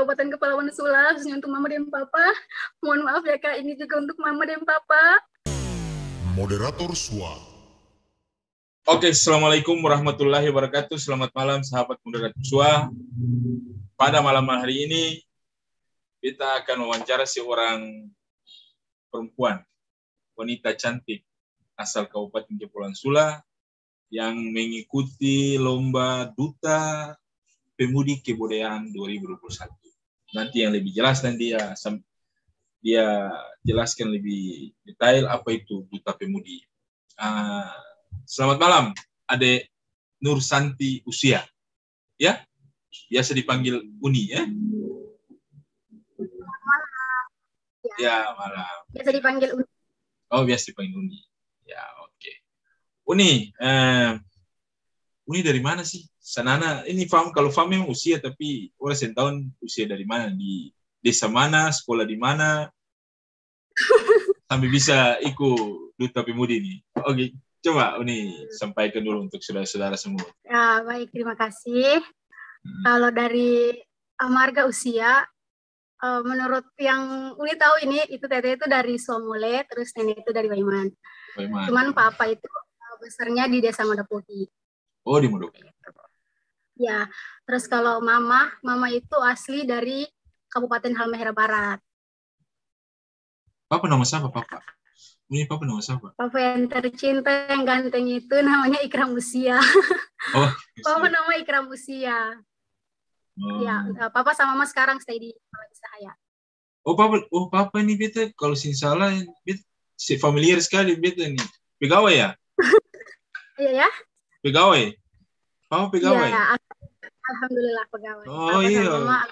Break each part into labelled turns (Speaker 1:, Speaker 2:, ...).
Speaker 1: Kabupaten Kepulauan Sula, khususnya untuk Mama dan Papa. Mohon maaf ya Kak, ini juga untuk Mama dan Papa.
Speaker 2: Moderator SWA.
Speaker 3: Oke, Assalamualaikum warahmatullahi wabarakatuh. Selamat malam sahabat Moderator SWA. Pada malam hari ini, kita akan wawancara seorang perempuan, wanita cantik, asal Kabupaten Kepulauan Sula, yang mengikuti lomba Duta Pemudi Kebudayaan 2021. Nanti yang lebih jelas nanti dia jelaskan lebih detail apa itu Duta Pemudi. Selamat malam, Adek Nur Santi Usia, ya, biasa dipanggil Uni, ya. Ya, malam.
Speaker 1: Biasa dipanggil Uni.
Speaker 3: Oh, biasa dipanggil Uni. Ya, oke. Uni, Uni dari mana sih? Sanana, ini kalau Fam memang usia, tapi orang setahun usia dari mana? Di desa mana, sekolah di mana, sampai bisa ikut Duta Pemudi ini. Oke, coba Uni sampaikan dulu untuk saudara-saudara semua.
Speaker 1: Ya, baik, terima kasih. Kalau dari marga usia, menurut yang Uni tahu ini, itu Tete itu dari Somole, terus nenek itu dari Waiman. Cuman Papa itu besarnya di Desa Modopohi.
Speaker 3: Oh, di Modopohi.
Speaker 1: Ya, terus kalau Mama itu asli dari Kabupaten Halmahera Barat.
Speaker 3: Papa nama siapa, Papa? Ini Papa nama siapa?
Speaker 1: Papa yang tercinta, yang ganteng itu namanya Ikram Usia.
Speaker 3: Oh,
Speaker 1: Papa nama Ikram Usia. Oh. Ya, Papa sama Mama sekarang stay di Sahaya.
Speaker 3: Oh, Papa ini beta kalau sin salah si familiar sekali beta ini. Pegawai ya?
Speaker 1: Iya ya?
Speaker 3: Pegawai. Papa pegawai.
Speaker 1: Iya, alhamdulillah pegawai.
Speaker 3: Oh
Speaker 1: Papa
Speaker 3: iya.
Speaker 1: Mama,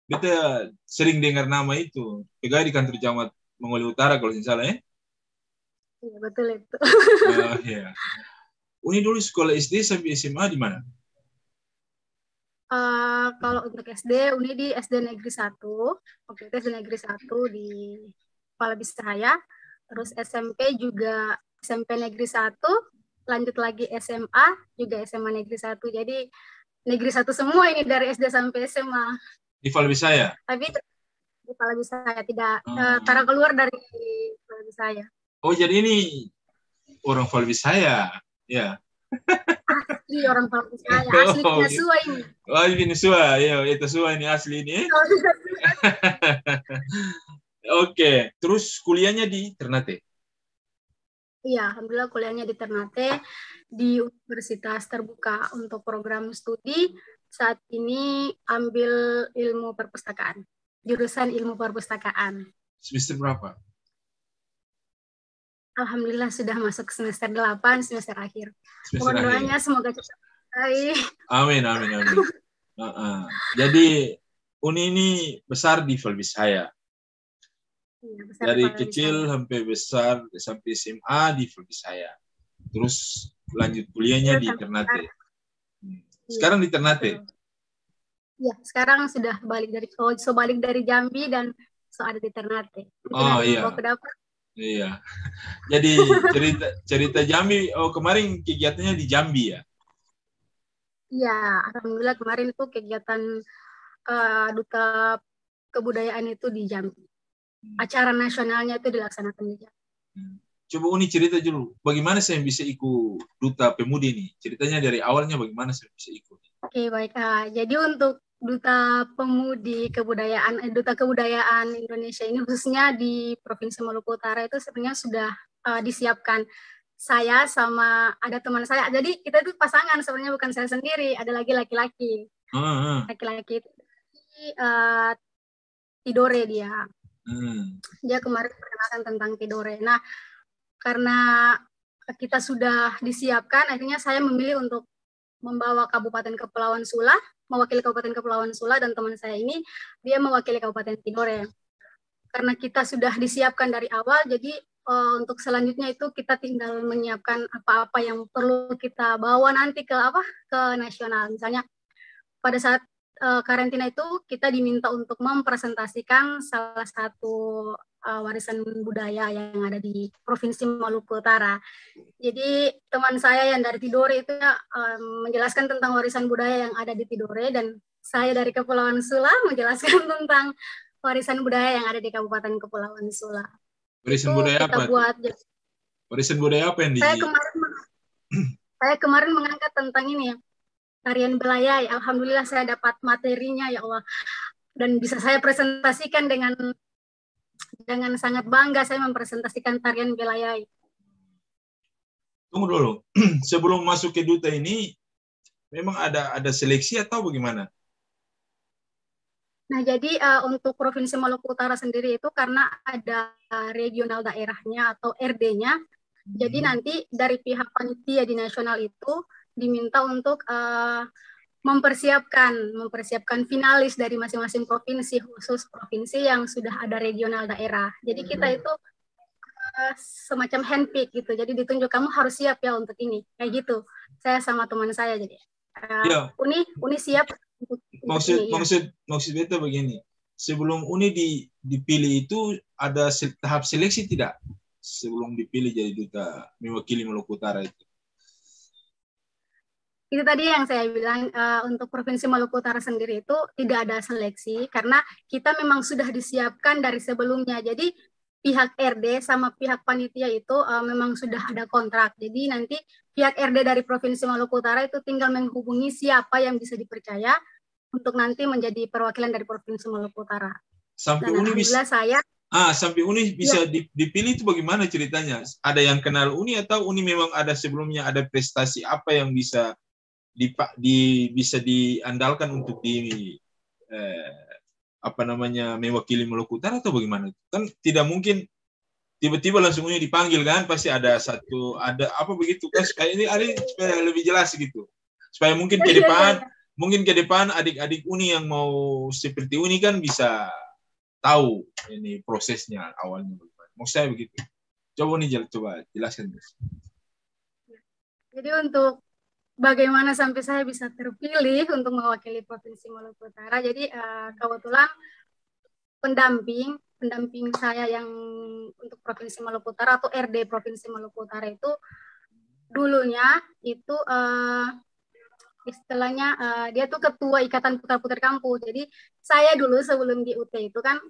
Speaker 3: beta sering dengar nama itu. Pegawai di kantor camat Mongolia Utara kalau sin salah ya?
Speaker 1: Iya, betul itu.
Speaker 3: Oh iya. Uni dulu sekolah SD sampai SMA di mana?
Speaker 1: Kalau untuk SD, Uni di SD Negeri 1. Oke, SD Negeri 1 di Kepala Bisahaya. Terus SMP juga SMP Negeri 1. Lanjut lagi SMA, juga SMA Negeri 1. Jadi Negeri 1 semua ini dari SD sampai SMA.
Speaker 3: Di Falbisaya?
Speaker 1: Tapi di Kepala Bisahaya tidak karena keluar dari Kepala Bisahaya.
Speaker 3: Oh, jadi ini orang Falbisaya, ya.
Speaker 1: Asli orang Falbisaya, asli Pinasua ini.
Speaker 3: Oh, ini Pinasua, ya, itu Sua ini asli ini. Oke, terus kuliahnya di Ternate?
Speaker 1: Iya, alhamdulillah kuliahnya di Ternate di Universitas Terbuka untuk program studi. Saat ini ambil ilmu perpustakaan, jurusan ilmu perpustakaan.
Speaker 3: Semester berapa?
Speaker 1: Alhamdulillah sudah masuk semester 8, semester akhir. Mohon doanya semoga cepat selesai.
Speaker 3: Amin. Jadi Uni ini besar di Falbisaya.
Speaker 1: Iya,
Speaker 3: dari kecil sampai besar sampai SMA di Falbisaya. Terus lanjut kuliahnya di Ternate. Sekarang di Ternate.
Speaker 1: Iya, sekarang sudah balik dari Jambi dan ada di Ternate.
Speaker 3: Oh iya. Iya. Jadi cerita Jambi. Oh, kemarin kegiatannya di Jambi ya?
Speaker 1: Iya, alhamdulillah kemarin itu kegiatan Duta Kebudayaan itu di Jambi. Acara nasionalnya itu dilaksanakan di Jambi.
Speaker 3: Coba Uni cerita dulu, bagaimana saya bisa ikut Duta Pemudi ini? Ceritanya dari awalnya bagaimana saya bisa ikut?
Speaker 1: Oke, baik. Jadi untuk Duta Pemudi Kebudayaan, Duta Kebudayaan Indonesia ini khususnya di Provinsi Maluku Utara itu sebenarnya sudah disiapkan. Saya sama ada teman saya. Jadi kita itu pasangan sebenarnya, bukan saya sendiri. Ada lagi laki-laki. Laki-laki itu Tidore dia. Dia kemarin perkenalkan tentang Tidore. Nah, karena kita sudah disiapkan, akhirnya saya memilih untuk membawa Kabupaten Kepulauan Sula, mewakili Kabupaten Kepulauan Sula, dan teman saya ini dia mewakili Kabupaten Tidore. Karena kita sudah disiapkan dari awal, jadi untuk selanjutnya itu kita tinggal menyiapkan apa-apa yang perlu kita bawa nanti ke nasional. Misalnya pada saat karantina itu kita diminta untuk mempresentasikan salah satu warisan budaya yang ada di Provinsi Maluku Utara. Jadi teman saya yang dari Tidore itu menjelaskan tentang warisan budaya yang ada di Tidore, dan Saya dari Kepulauan Sula menjelaskan tentang warisan budaya yang ada di Kabupaten Kepulauan Sula.
Speaker 3: Warisan
Speaker 1: Itu
Speaker 3: budaya
Speaker 1: kita
Speaker 3: apa?
Speaker 1: buat.
Speaker 3: Warisan budaya apa yang
Speaker 1: Saya kemarin mengangkat tentang ini ya, tarian belayai. Alhamdulillah saya dapat materinya ya Allah, dan bisa saya presentasikan dengan sangat bangga. Saya mempresentasikan tarian belayai.
Speaker 3: Tunggu dulu, sebelum masuk ke duta ini memang ada seleksi atau bagaimana?
Speaker 1: Nah, jadi untuk Provinsi Maluku Utara sendiri itu karena ada regional daerahnya atau RD-nya, jadi nanti dari pihak panitia di nasional itu diminta untuk mempersiapkan finalis dari masing-masing provinsi, khusus provinsi yang sudah ada regional daerah. Jadi kita itu semacam handpick gitu. Jadi ditunjuk kamu harus siap ya untuk ini, kayak gitu. Saya sama teman saya jadi.
Speaker 3: Ya.
Speaker 1: Uni siap.
Speaker 3: Maksud beta begini, sebelum Uni dipilih itu ada tahap seleksi tidak sebelum dipilih jadi duta mewakili Maluku Utara itu?
Speaker 1: Itu tadi yang saya bilang, untuk Provinsi Maluku Utara sendiri itu tidak ada seleksi karena kita memang sudah disiapkan dari sebelumnya. Jadi pihak RD sama pihak panitia itu memang sudah ada kontrak. Jadi nanti pihak RD dari Provinsi Maluku Utara itu tinggal menghubungi siapa yang bisa dipercaya untuk nanti menjadi perwakilan dari Provinsi Maluku Utara.
Speaker 3: Sampai Uni bisa sampai Uni bisa dipilih itu bagaimana ceritanya? Ada yang kenal Uni atau Uni memang ada sebelumnya ada prestasi apa yang bisa bisa diandalkan untuk mewakili Maluku Utara atau bagaimana? Kan tidak mungkin tiba-tiba langsung Uni dipanggil kan, pasti ada apa begitu kan, kayak ini supaya lebih jelas gitu. Supaya mungkin ke depan adik-adik Uni yang mau seperti Uni kan bisa tahu ini prosesnya awalnya. Maksud saya begitu. Coba jelaskan.
Speaker 1: Jadi untuk bagaimana sampai saya bisa terpilih untuk mewakili Provinsi Maluku Utara. Jadi kebetulan pendamping saya yang untuk Provinsi Maluku Utara atau RD Provinsi Maluku Utara itu dulunya itu istilahnya dia tuh ketua Ikatan Putra-Putri Kampus. Jadi saya dulu sebelum di UT itu kan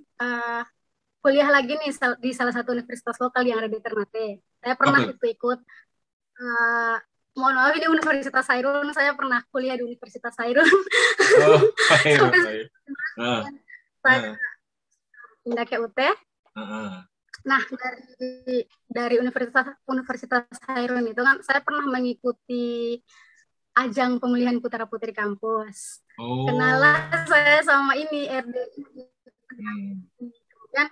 Speaker 1: kuliah lagi nih di salah satu universitas lokal yang ada di Ternate. Saya pernah ikut mohon maaf ini Universitas Hairun, saya pernah kuliah di Universitas Hairun. Saya pindah ke UT. Nah, dari Universitas Hairun itu kan saya pernah mengikuti ajang pemilihan putra-putri kampus. Kenalan saya sama ini RD. Kan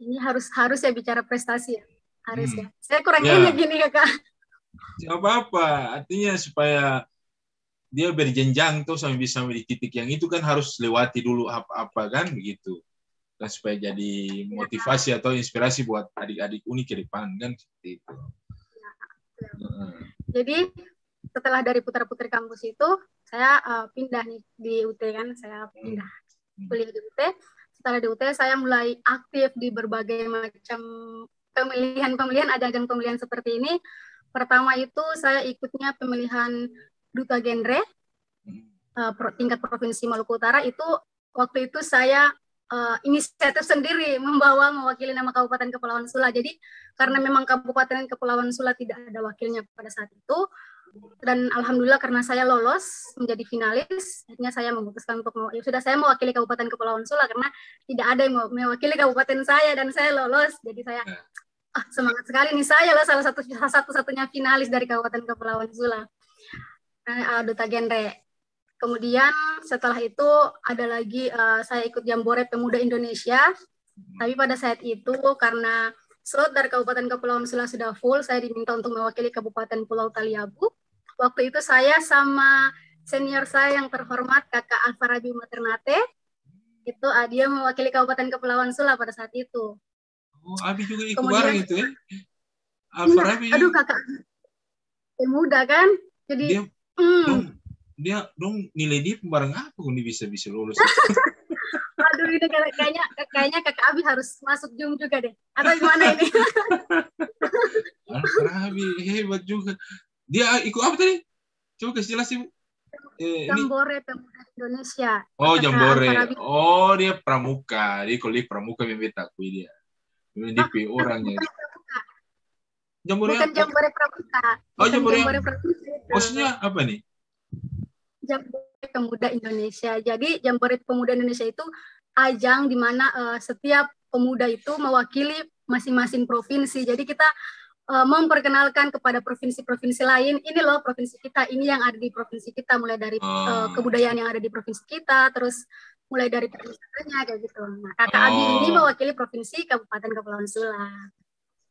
Speaker 1: ini harus ya bicara prestasi ya. Harus ya. Saya kurang enak gini Kakak.
Speaker 3: Tidak apa-apa, artinya supaya dia berjenjang tuh sampai bisa di titik yang itu kan harus lewati dulu apa kan begitu, dan supaya jadi motivasi atau inspirasi buat adik-adik Uni ke depan kan seperti itu.
Speaker 1: Jadi setelah dari putra-putri kampus itu saya pindah nih di UT kan, saya pindah kuliah di UT. Setelah di UT saya mulai aktif di berbagai macam pemilihan ajang pemilihan seperti ini. Pertama itu saya ikutnya pemilihan duta genre tingkat Provinsi Maluku Utara. Itu waktu itu saya inisiatif sendiri mewakili nama Kabupaten Kepulauan Sula. Jadi karena memang Kabupaten Kepulauan Sula tidak ada wakilnya pada saat itu, dan alhamdulillah karena saya lolos menjadi finalis, akhirnya saya memutuskan untuk saya mewakili Kabupaten Kepulauan Sula karena tidak ada yang mewakili kabupaten saya dan saya lolos. Jadi saya semangat sekali nih, saya lah salah satu-satunya finalis dari Kabupaten Kepulauan Sula, duta genre. Kemudian setelah itu ada lagi saya ikut Jambore Pemuda Indonesia, tapi pada saat itu karena slot dari Kabupaten Kepulauan Sula sudah full, saya diminta untuk mewakili Kabupaten Pulau Taliabu. Waktu itu saya sama senior saya yang terhormat Kakak Alfarabi Maternate, itu dia mewakili Kabupaten Kepulauan Sula pada saat itu.
Speaker 3: Abi juga ikut bareng itu ya?
Speaker 1: Alfarabi. Aduh kakak muda kan, jadi
Speaker 3: dia nilai dia bareng apa kok dia bisa lulus?
Speaker 1: Aduh ini kayaknya kakak Abi harus masuk Zoom juga deh. Atau gimana ini?
Speaker 3: Alfarabi hebat juga. Dia ikut apa tadi? Coba kasih jelas Ibu.
Speaker 1: Jambore Pemuda Indonesia.
Speaker 3: Oh, Jambore.
Speaker 1: Alfarabi.
Speaker 3: Oh, dia pramuka. Dia kuliah pramuka yang beta akui dia. Dia orangnya. Jambore
Speaker 1: Bukan Jambore Pramuka.
Speaker 3: Oh, Jambore.
Speaker 1: Pramuka.
Speaker 3: Maksudnya apa nih?
Speaker 1: Jambore Pemuda Indonesia. Jadi Jambore Pemuda Indonesia itu ajang di mana setiap pemuda itu mewakili masing-masing provinsi. Jadi kita memperkenalkan kepada provinsi-provinsi lain, ini loh provinsi kita, ini yang ada di provinsi kita, mulai dari kebudayaan yang ada di provinsi kita, terus mulai dari pariwisatanya kayak gitu. Nah, Kakak Abi ini mewakili provinsi Kabupaten Kepulauan Sula.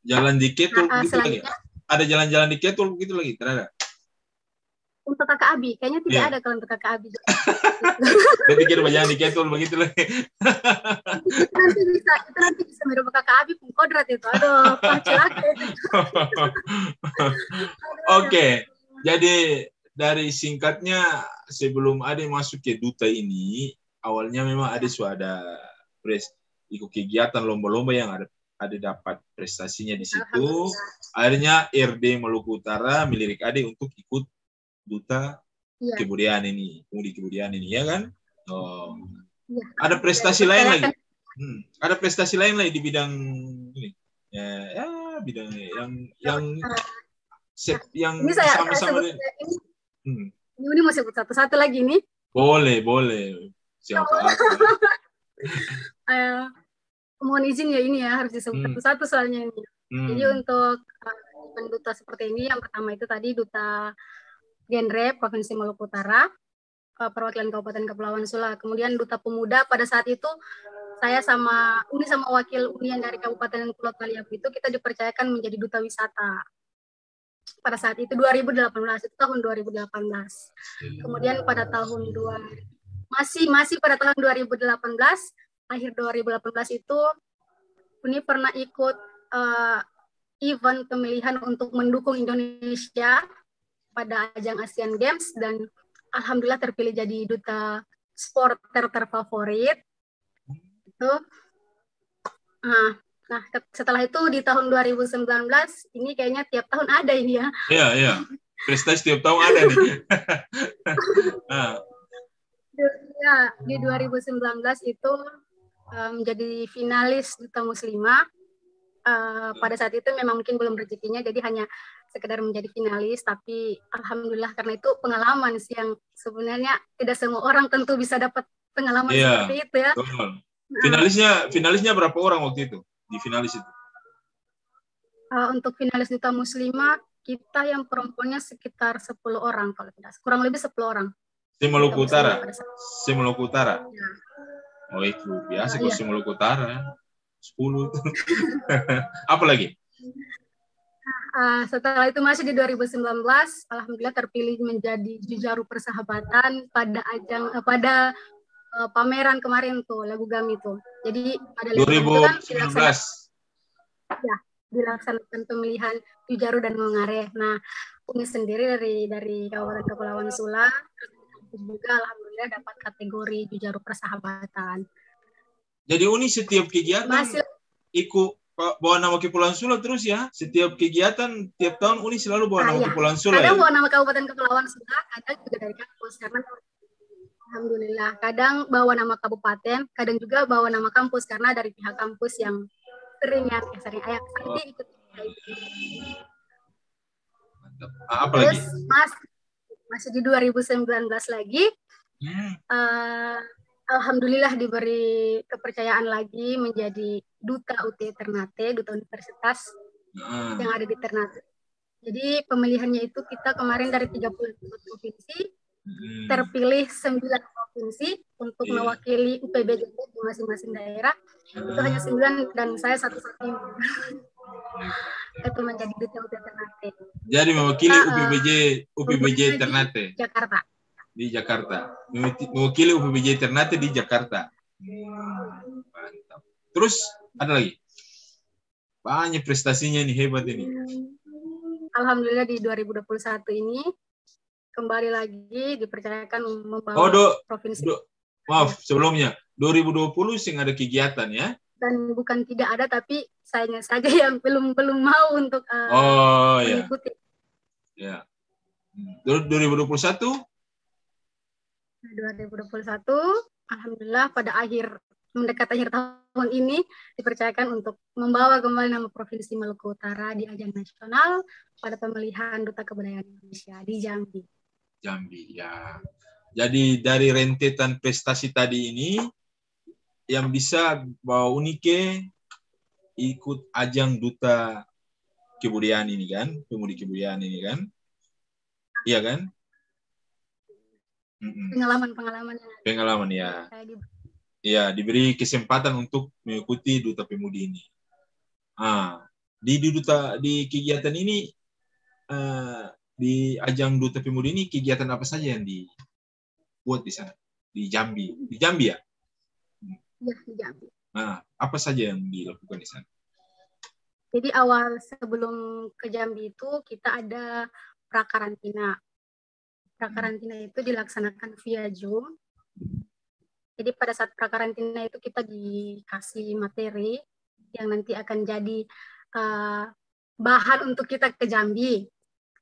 Speaker 3: Jalan di Ketul begitu lagi. Ada jalan-jalan di Ketul begitu lagi, terada?
Speaker 1: Untuk Kakak Abi, kayaknya tidak ada kalau untuk Kakak Abi.
Speaker 3: Saya pikir jalan di Ketul begitu lagi.
Speaker 1: Itu nanti bisa merubah Kakak Abi pun kodrat itu. Aduh, celaka itu.
Speaker 3: Oke, jadi dari singkatnya sebelum Ade masuk ke duta ini, awalnya memang Ade sudah ikut kegiatan lomba-lomba yang ada dapat prestasinya di situ. Akhirnya RD Maluku Utara melirik Ade untuk ikut duta kebudayaan ini, pemudi kebudayaan ini, ya kan? Oh. Ya, ada prestasi lain lagi. Ada prestasi lain lagi di bidang ini. Ya bidang yang sama-sama
Speaker 1: ini mau sebut satu-satu lagi nih.
Speaker 3: Boleh. Siapa?
Speaker 1: Mohon izin ya, ini ya harus disebut satu-satu soalnya ini. Jadi untuk duta seperti ini, yang pertama itu tadi duta genre Provinsi Maluku Utara, perwakilan Kabupaten Kepulauan Sula. Kemudian duta pemuda pada saat itu saya sama wakil unian dari Kabupaten Pulau Taliabu itu kita dipercayakan menjadi duta wisata. Pada saat itu 2018, itu tahun 2018. Kemudian pada tahun masih pada tahun 2018, akhir 2018 itu Uni pernah ikut event pemilihan untuk mendukung Indonesia pada ajang Asian Games dan alhamdulillah terpilih jadi duta sport terfavorit. Itu. Nah, setelah itu di tahun 2019 ini kayaknya tiap tahun ada ini ya.
Speaker 3: Iya. Prestasi tiap tahun ada nih.
Speaker 1: Ya, di 2019 itu menjadi finalis duta muslimah. Pada saat itu memang mungkin belum rezekinya, jadi hanya sekedar menjadi finalis, tapi alhamdulillah karena itu pengalaman sih yang sebenarnya tidak semua orang tentu bisa dapat pengalaman seperti itu ya.
Speaker 3: Finalisnya berapa orang waktu itu di finalis itu?
Speaker 1: Untuk finalis duta muslimah kita yang perempuannya sekitar 10 orang kalau tidak, kurang lebih 10 orang.
Speaker 3: Maluku Utara. Ya. Oh itu biasa kalau Maluku Utara 10 itu. Apa lagi?
Speaker 1: Setelah itu masih di 2019, alhamdulillah terpilih menjadi Jujaru Persahabatan pada pameran kemarin tuh lagu Gami tuh. Jadi pada
Speaker 3: 2019
Speaker 1: ya dilaksanakan pemilihan Jujaru dan Mongare. Nah, Uni sendiri dari Kabupaten Kepulauan Sula juga alhamdulillah dapat kategori Jujaru Persahabatan. Jadi
Speaker 3: Uni setiap kegiatan ikut bawa nama Kepulauan Sula terus ya. Setiap kegiatan tiap tahun Uni selalu bawa nama Kepulauan Sula.
Speaker 1: Kadang bawa nama Kabupaten Kepulauan Sula, kadang juga dari kampus karena alhamdulillah kadang bawa nama kabupaten, kadang juga bawa nama kampus karena dari pihak kampus yang sering ayah ikut.
Speaker 3: Mantap. Apa
Speaker 1: terus
Speaker 3: lagi?
Speaker 1: Masih di 2019 lagi. Alhamdulillah diberi kepercayaan lagi menjadi duta UT Ternate, duta universitas yang ada di Ternate. Jadi pemilihannya itu kita kemarin dari 30 provinsi, terpilih 9 provinsi untuk mewakili UPBJ di masing-masing daerah. Itu hanya 9 dan saya satu-satunya. Itu menjadi duta UT Ternate.
Speaker 3: Jadi mewakili UPBJ Ternate.
Speaker 1: Jakarta.
Speaker 3: Di Jakarta. Mewakili UPBJ Ternate di Jakarta. Mantap. Terus ada lagi? Banyak prestasinya nih, hebat ini.
Speaker 1: Alhamdulillah di 2021 ini kembali lagi dipercayakan membawa provinsi.
Speaker 3: Maaf, sebelumnya 2020 sing ada kegiatan ya?
Speaker 1: Dan bukan tidak ada, tapi sayangnya saja yang belum mau untuk mengikuti.
Speaker 3: Ya. 2021
Speaker 1: 2021, alhamdulillah pada mendekat akhir tahun ini dipercayakan untuk membawa kembali nama Provinsi Maluku Utara di ajang nasional pada pemilihan Duta Kebudayaan Indonesia di Jambi.
Speaker 3: Jambi, ya. Jadi dari rentetan prestasi tadi ini, yang bisa bawa Unike ikut ajang Duta Kebudayaan ini kan, Pemudi Kebudayaan ini kan, iya kan? Pengalaman ya. Ya, diberi kesempatan untuk mengikuti Duta Pemudi ini. Di kegiatan ini, di ajang Duta Pemudi ini, kegiatan apa saja yang dibuat di sana? Di Jambi. Di Jambi ya?
Speaker 1: Ya, di Jambi.
Speaker 3: Apa saja yang dilakukan di sana?
Speaker 1: Jadi awal sebelum ke Jambi itu kita ada prakarantina. Prakarantina itu dilaksanakan via Zoom. Jadi pada saat prakarantina itu kita dikasih materi yang nanti akan jadi bahan untuk kita ke Jambi.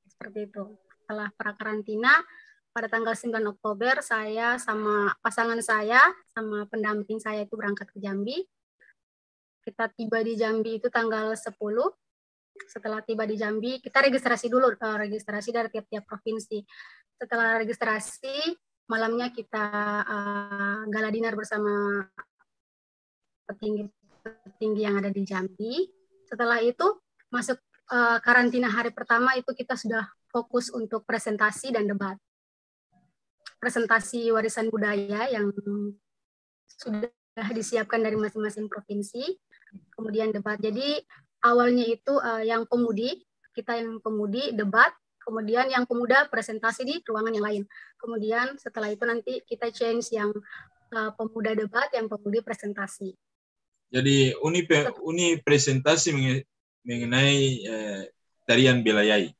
Speaker 1: Seperti itu. Setelah prakarantina, pada tanggal 9 Oktober, saya sama pasangan saya, sama pendamping saya itu berangkat ke Jambi. Kita tiba di Jambi itu tanggal 10. Setelah tiba di Jambi, kita registrasi dulu, registrasi dari tiap-tiap provinsi. Setelah registrasi, malamnya kita gala dinner bersama petinggi yang ada di Jambi. Setelah itu masuk karantina hari pertama itu kita sudah fokus untuk presentasi dan debat. Presentasi warisan budaya yang sudah disiapkan dari masing-masing provinsi, kemudian debat. Jadi awalnya itu yang pemudi, kita yang pemudi debat, kemudian yang pemuda presentasi di ruangan yang lain. Kemudian setelah itu nanti kita change yang pemuda debat, yang pemudi presentasi.
Speaker 3: Jadi Uni presentasi mengenai tarian Belayai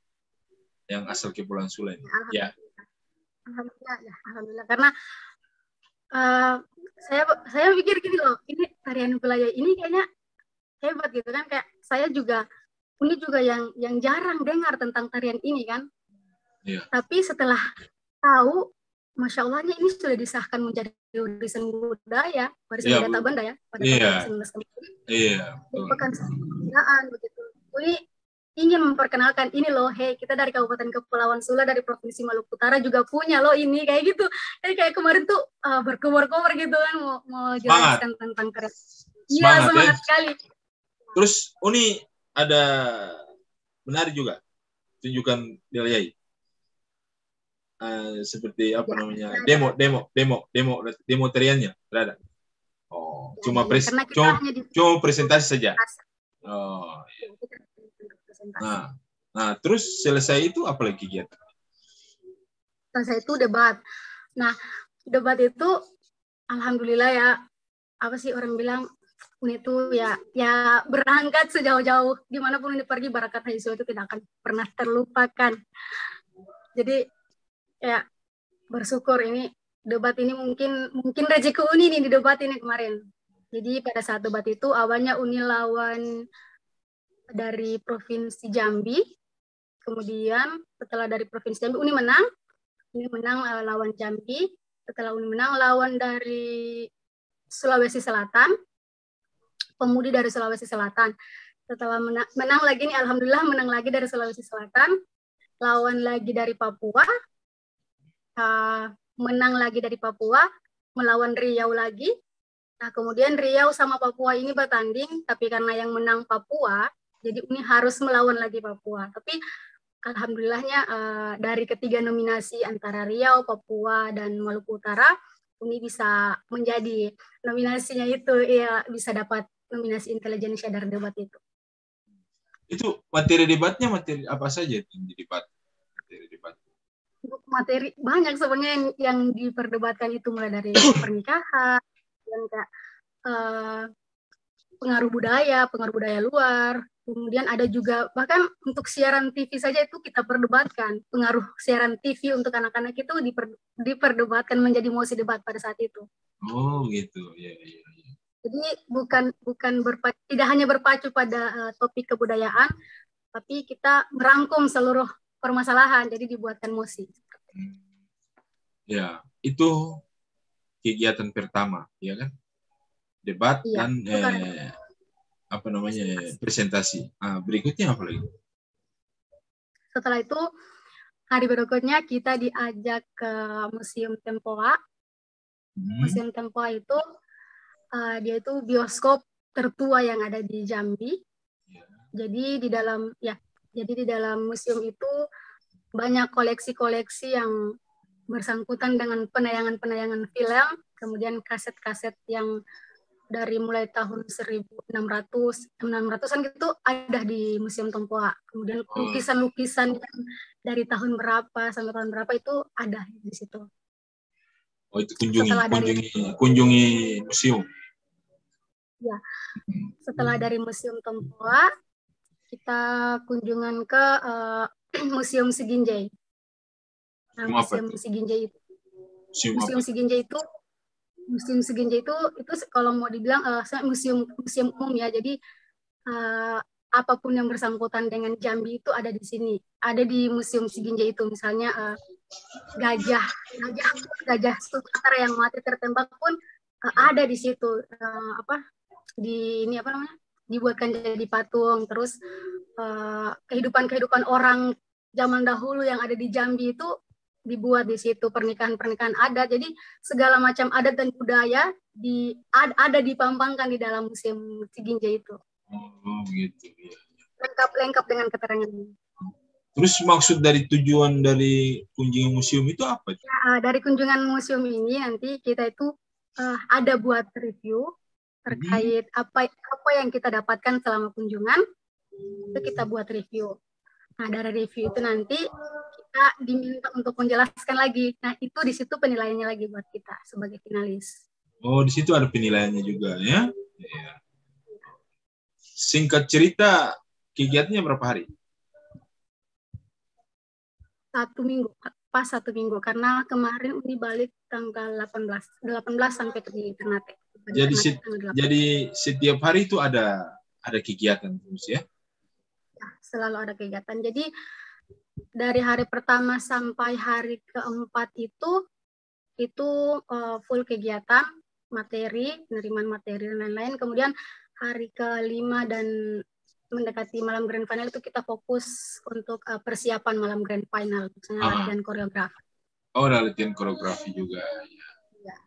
Speaker 3: yang asal Kepulauan Sula ini. Ya.
Speaker 1: Alhamdulillah. Karena saya pikir gini loh, ini tarian Belayai ini kayaknya hebat gitu kan, kayak saya juga Uni juga yang jarang dengar tentang tarian ini kan.
Speaker 3: Iya.
Speaker 1: Tapi setelah tahu, Masya Allahnya ini sudah disahkan menjadi warisan budaya, warisan budaya benda ya, pada tahun 1960.
Speaker 3: Iya.
Speaker 1: Merupakan kebudayaan begitu. Uni ingin memperkenalkan ini loh, hey kita dari Kabupaten Kepulauan Sula, dari Provinsi Maluku Utara juga punya loh ini, kayak gitu. Jadi kayak kemarin tuh berkobar-kobar gitu kan, mau jelaskan tentang tarian. Iya, semangat sekali.
Speaker 3: Terus Uni ada menarik juga tunjukkan Belayai. Seperti apa namanya? Demo tariannya berada. Oh, cuma presentasi saja. Oh, iya. Nah, terus selesai itu apa lagi kegiatan?
Speaker 1: Selesai itu debat. Nah, debat itu alhamdulillah ya, apa sih orang bilang, Uni itu ya berangkat sejauh-jauh, dimanapun Uni pergi, barakat Haiswa itu tidak akan pernah terlupakan. Jadi ya bersyukur ini debat ini mungkin rezeki Uni nih di debat ini kemarin. Jadi pada saat debat itu awalnya Uni lawan dari Provinsi Jambi, kemudian setelah dari Provinsi Jambi Uni menang lawan Jambi, setelah Uni menang lawan dari Sulawesi Selatan, pemudi dari Sulawesi Selatan. Setelah menang lagi nih, alhamdulillah menang lagi dari Sulawesi Selatan, lawan lagi dari Papua, menang lagi dari Papua, melawan Riau lagi. Nah, kemudian Riau sama Papua ini bertanding, tapi karena yang menang Papua, jadi Uni harus melawan lagi Papua. Tapi alhamdulillahnya dari ketiga nominasi antara Riau, Papua, dan Maluku Utara, Uni bisa menjadi nominasinya itu, ya bisa dapat nominasi Intelligentsia dari debat itu.
Speaker 3: Itu materi debatnya materi apa saja yang didebat?
Speaker 1: Materi banyak sebenarnya yang diperdebatkan itu, mulai dari pernikahan, dan pengaruh budaya luar, kemudian ada juga bahkan untuk siaran TV saja itu kita perdebatkan, pengaruh siaran TV untuk anak-anak itu diperdebatkan menjadi mosi debat pada saat itu.
Speaker 3: Oh gitu, ya.
Speaker 1: Jadi tidak hanya berpacu pada topik kebudayaan, tapi kita merangkum seluruh permasalahan, jadi dibuatkan mosi.
Speaker 3: Ya, itu kegiatan pertama, ya kan? Debat
Speaker 1: Iya,
Speaker 3: dan
Speaker 1: itu karena
Speaker 3: apa namanya presentasi. Berikutnya apa lagi?
Speaker 1: setelah itu hari berikutnya kita diajak ke Museum Tempoa. Museum Tempoa itu dia itu bioskop tertua yang ada di Jambi. Jadi di dalam museum itu banyak koleksi-koleksi yang bersangkutan dengan penayangan-penayangan film, kemudian kaset-kaset yang dari mulai tahun 1600-an gitu ada di Museum Tempoa. Kemudian lukisan-lukisan dari tahun berapa sampai tahun berapa itu ada di situ.
Speaker 3: Oh, itu kunjungi museum.
Speaker 1: Ya, setelah dari Museum Tempoa, kita kunjungan ke Museum Siginjai. Nah, Museum Siginjai itu kalau mau dibilang museum umum ya. Jadi apapun yang bersangkutan dengan Jambi itu ada di sini. Ada di Museum Siginjai itu, misalnya gajah Sumatera yang mati tertembak pun ada di situ. Dibuatkan jadi patung. Terus kehidupan orang zaman dahulu yang ada di Jambi itu dibuat di situ, pernikahan ada. Jadi segala macam adat dan budaya ada dipampangkan di dalam Museum Siginjai itu.
Speaker 3: Oh, gitu. Ya.
Speaker 1: Lengkap dengan keterangan.
Speaker 3: Terus maksud dari tujuan dari kunjungan museum itu apa?
Speaker 1: Ya, dari kunjungan museum ini nanti kita itu ada buat review terkait apa yang kita dapatkan selama kunjungan, itu kita buat review. Nah, dari review itu nanti kita diminta untuk menjelaskan lagi. Nah, itu di situ penilaiannya lagi buat kita sebagai finalis.
Speaker 3: Oh, di situ ada penilaiannya juga ya? Ya. Singkat cerita, kegiatannya berapa hari?
Speaker 1: 1 minggu, pas 1 minggu. Karena kemarin Uni balik tanggal 18 sampai ke Ternate.
Speaker 3: Jadi setiap hari itu ada kegiatan terus ya?
Speaker 1: Ya, selalu ada kegiatan. Jadi dari hari pertama sampai hari keempat itu full kegiatan, materi, penerimaan materi dan lain-lain. Kemudian hari kelima dan mendekati malam grand final itu kita fokus untuk persiapan malam grand final, misalnya latihan koreografi.
Speaker 3: Oh, ada latihan koreografi juga. Ya.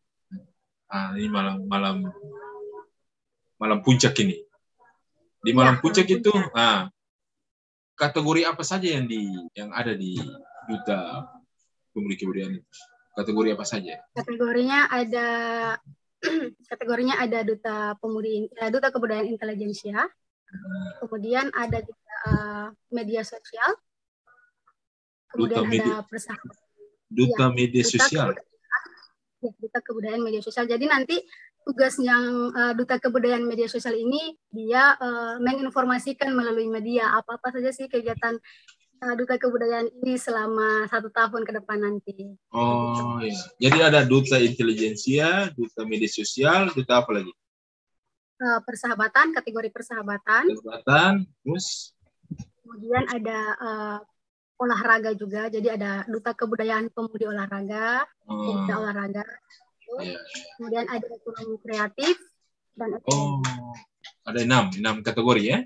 Speaker 3: Ini malam puncak ini. Di malam puncak itu, kategori apa saja yang ada di Duta Pemuda Kebudayaan itu? Kategori apa saja?
Speaker 1: Kategorinya ada Duta Kebudayaan Intelijensia. Kemudian ada juga media sosial. Kemudian ada persahabatan.
Speaker 3: Duta media sosial.
Speaker 1: Duta Kebudayaan Media Sosial. Jadi nanti tugas yang Duta Kebudayaan Media Sosial ini dia menginformasikan melalui media apa saja sih kegiatan Duta Kebudayaan ini selama 1 tahun ke depan nanti.
Speaker 3: Oh iya. Jadi ada Duta Intelijensia, Duta Media Sosial, Duta apa lagi?
Speaker 1: Persahabatan, kategori persahabatan.
Speaker 3: Terus? Kemudian
Speaker 1: ada olahraga juga. Jadi ada Duta Kebudayaan Pemudi Olahraga, Duta Olahraga. Kemudian ada ekonomi kreatif dan ekonomi.
Speaker 3: Ada 6 kategori ya?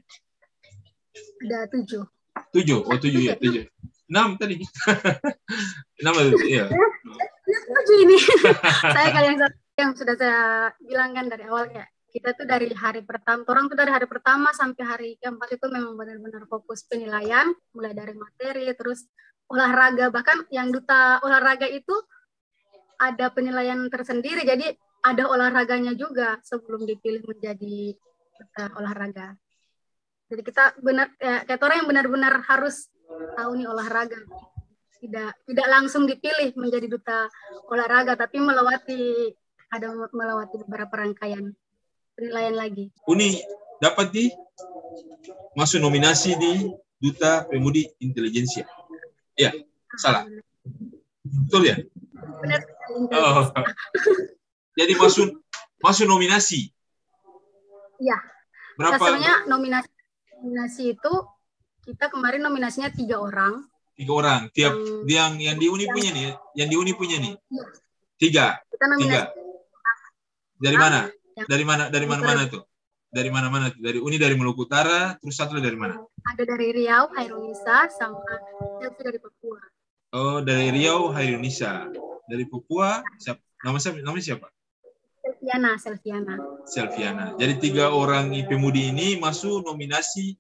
Speaker 1: Ada 7.
Speaker 3: 7 ya, 7. 6 tadi. 6 itu, iya.
Speaker 1: 7 ini. Saya kalian yang sudah saya bilangkan dari awal kayak kita tuh dari hari pertama sampai hari keempat itu memang benar-benar fokus penilaian, mulai dari materi, terus olahraga, bahkan yang Duta Olahraga itu ada penilaian tersendiri, jadi ada olahraganya juga sebelum dipilih menjadi Duta Olahraga. Jadi kita kayak orang yang benar-benar harus tahu nih olahraga. Tidak langsung dipilih menjadi Duta Olahraga, tapi melewati beberapa rangkaian penilaian lagi.
Speaker 3: Uni dapat masuk nominasi di Duta Pemudi Intelijensia. Iya, salah. Betul ya?
Speaker 1: Benar.
Speaker 3: Jadi masuk nominasi.
Speaker 1: Iya. Berapa? Sebenarnya nominasi itu kita kemarin nominasinya 3 orang.
Speaker 3: 3 orang. Tiap yang di Uni punya nih, yang di Uni punya nih. 3.
Speaker 1: Kita nominasi.
Speaker 3: 3. Dari mana? Dari mana tuh? Dari mana-mana? Dari Uni, dari Maluku Utara, terus satu dari mana?
Speaker 1: Ada dari Riau, Hairunisa, sama Selvi dari Papua.
Speaker 3: Oh, dari Riau, Hairunisa. Dari Papua, namanya siapa? Selviana. Jadi 3 orang pemudi ini masuk nominasi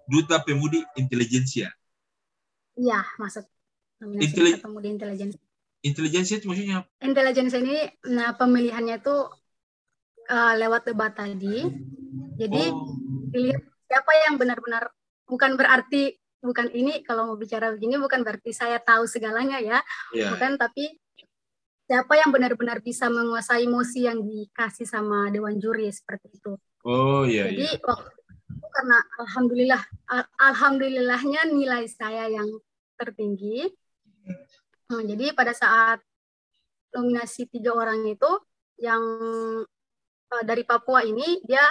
Speaker 3: Duta Pemudi Intelijensia.
Speaker 1: Iya, masuk nominasi Duta Pemudi Intelijensia.
Speaker 3: Intelijensia itu maksudnya apa?
Speaker 1: Intelijensia ini, pemilihannya itu lewat debat tadi. Jadi dilihat siapa yang benar-benar, bukan berarti ini kalau mau bicara begini bukan berarti saya tahu segalanya ya. Bukan, tapi siapa yang benar-benar bisa menguasai mosi yang dikasih sama dewan juri seperti itu. Jadi waktu itu karena alhamdulillahnya nilai saya yang tertinggi. Jadi pada saat nominasi 3 orang itu, yang dari Papua ini dia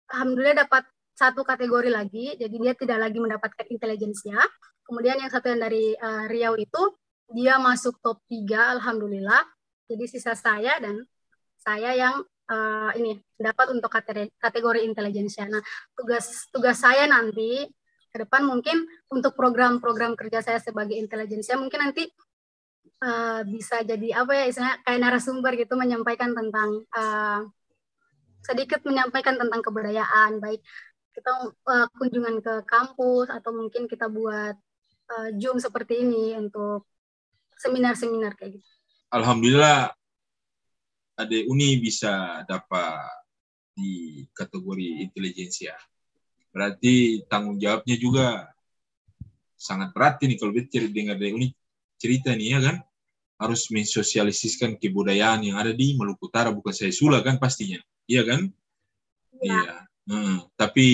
Speaker 1: alhamdulillah dapat 1 kategori lagi, jadi dia tidak lagi mendapatkan intelijensia. Kemudian yang satu yang dari Riau itu dia masuk top 3 alhamdulillah. Jadi sisa saya dan saya yang ini dapat untuk kategori intelijensia. Nah, tugas saya nanti ke depan mungkin untuk program-program kerja saya sebagai intelijensia mungkin nanti bisa jadi apa ya, istilahnya kayak narasumber gitu, menyampaikan tentang sedikit menyampaikan tentang kebudayaan, baik kita kunjungan ke kampus atau mungkin kita buat Zoom seperti ini untuk seminar-seminar kayak gitu.
Speaker 3: Alhamdulillah ada Uni bisa dapat di kategori intelijensia. Berarti tanggung jawabnya juga sangat berat ini kalau kita dengar dari Uni cerita nih ya kan. Harus mensosialisasikan kebudayaan yang ada di Maluku Utara, bukan saya Sula kan pastinya. Iya kan? Iya. Tapi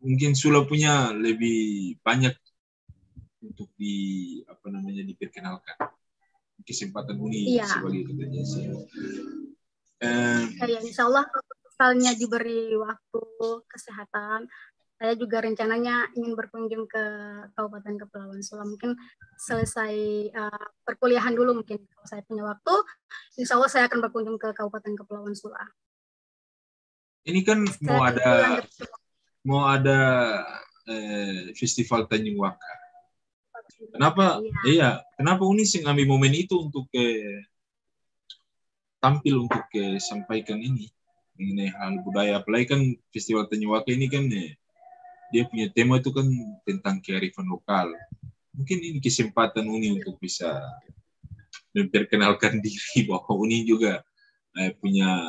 Speaker 3: mungkin Sula punya lebih banyak untuk diperkenalkan kesempatan Uni sebagai intelijensia.
Speaker 1: Insya Allah kalau misalnya diberi waktu kesehatan, saya juga rencananya ingin berkunjung ke Kabupaten Kepulauan Sula. Mungkin selesai perkuliahan dulu mungkin. Kalau saya punya waktu, insya Allah saya akan berkunjung ke Kabupaten Kepulauan Sula.
Speaker 3: Ini kan mau ada festival Tanjung Waka. Kenapa? Kenapa Uni sih ngambil momen itu untuk tampil untuk sampaikan ini mengenai hal budaya. Apalagi kan festival Tanjung Waka ini kan dia punya tema itu kan tentang kearifan lokal. Mungkin ini kesempatan Uni untuk bisa memperkenalkan diri bahwa Uni juga punya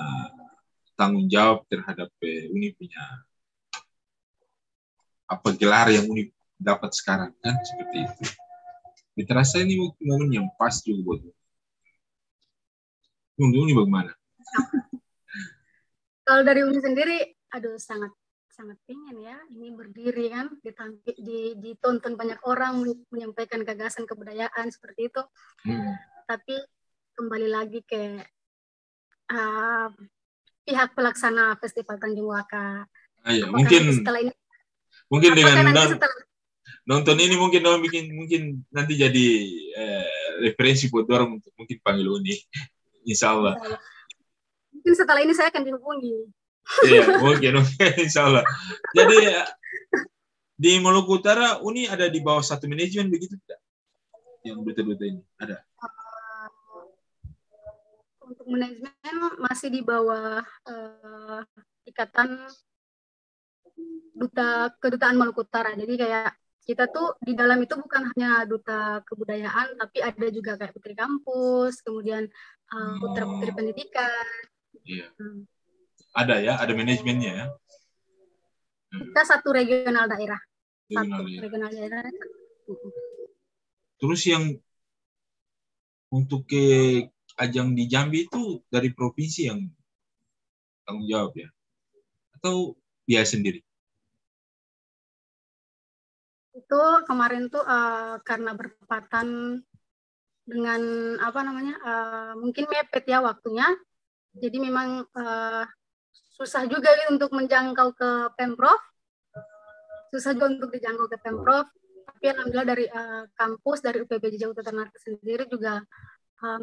Speaker 3: tanggung jawab terhadap Uni punya gelar yang Uni dapat sekarang kan seperti itu. Terasa ini momen yang pas juga buat Uni bagaimana?
Speaker 1: Kalau dari Uni sendiri, sangat pengen ya ini berdiri kan, ditonton banyak orang menyampaikan gagasan kebudayaan seperti itu. Tapi kembali lagi ke pihak pelaksana Festival Tanjung Waka.
Speaker 3: Mungkin dengan nonton ini mungkin nanti jadi referensi buat orang untuk mungkin panggil Uni. Insya Allah.
Speaker 1: Mungkin setelah ini saya akan dihubungi.
Speaker 3: Iya, mungkin insya Allah. Jadi di Maluku Utara Uni ada di bawah satu manajemen begitu tidak? Yang duta-duta ini ada?
Speaker 1: Untuk manajemen masih di bawah ikatan kedutaan Maluku Utara. Jadi kayak kita tuh di dalam itu bukan hanya duta kebudayaan, tapi ada juga kayak putri kampus, kemudian putra-putri pendidikan.
Speaker 3: Iya. Ada manajemennya ya.
Speaker 1: Kita satu regional daerah. Regional daerah.
Speaker 3: Terus yang untuk ajang di Jambi itu dari provinsi yang tanggung jawab ya? Atau biaya sendiri?
Speaker 1: Itu kemarin tuh karena bertepatan dengan mungkin mepet ya waktunya. Jadi memang susah juga untuk menjangkau ke Pemprov. Susah juga untuk dijangkau ke Pemprov. Tapi alhamdulillah dari kampus, dari UPBJJ Kota Ternate sendiri juga